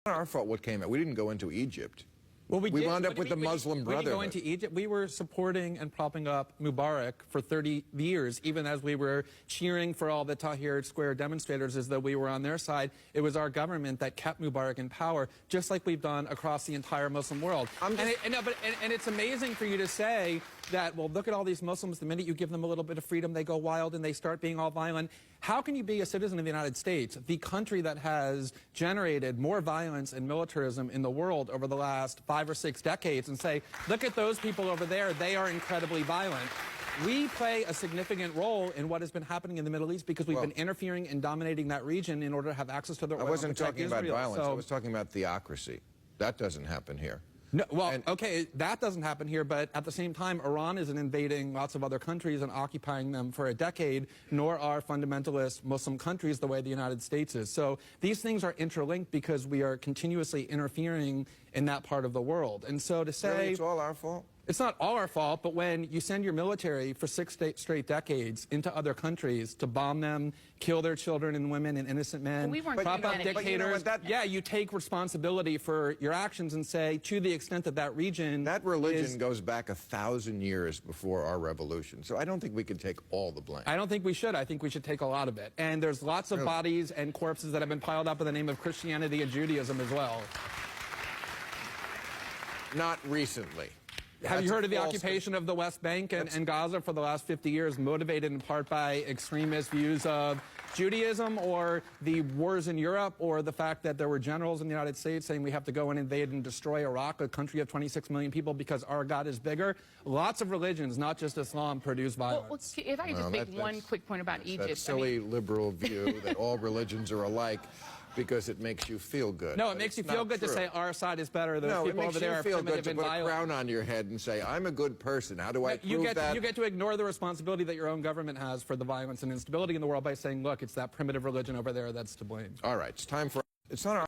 Not our fault what came out. We didn't go into Egypt. Well, we wound up with the Muslim Brotherhood. We didn't go into Egypt. We were supporting and propping up Mubarak for 30 years, even as we were cheering for all the Tahrir Square demonstrators as though we were on their side. It was our government that kept Mubarak in power, just like we've done across the entire Muslim world. And it's amazing for you to say that, well, look at all these Muslims. The minute you give them a little bit of freedom, they go wild and they start being all violent. How can you be a citizen of the United States, the country that has generated more violence and militarism in the world over the last 5 or 6 decades, and say, look at those people over there, they are incredibly violent? We play a significant role in what has been happening in the Middle East because we've been interfering and dominating that region in order to have access to the oil. I wasn't talking about violence. I was talking about theocracy. That doesn't happen here. No, well, okay, that doesn't happen here, but at the same time, Iran isn't invading lots of other countries and occupying them for a decade, nor are fundamentalist Muslim countries the way the United States is. So these things are interlinked because we are continuously interfering in that part of the world. And so to say... Really, it's all our fault? It's not all our fault, but when you send your military for 6 straight decades into other countries to bomb them, kill their children and women and innocent men, prop up dictators, yeah, you take responsibility for your actions and say, to the extent that that region... That religion goes back 1,000 years before our revolution, so I don't think we can take all the blame. I don't think we should. I think we should take a lot of it. And there's lots of bodies and corpses that have been piled up in the name of Christianity and Judaism as well. Not recently. Have you heard of the occupation of the West Bank and Gaza for the last 50 years, motivated in part by extremist views of Judaism, or the wars in Europe, or the fact that there were generals in the United States saying we have to go and invade and destroy Iraq, a country of 26 million people, because our God is bigger? Lots of religions, not just Islam, produce violence. Well, if I could just make one quick point about Egypt. That silly liberal view that all religions are alike, because it makes you feel good. No, it makes you feel good to say our side is better. Those people over there are primitive and violent. No, it makes you feel good to put a crown on your head and say, I'm a good person. How do I prove that? You get to ignore the responsibility that your own government has for the violence and instability in the world by saying, look, it's that primitive religion over there that's to blame. All right, it's time for... It's not our...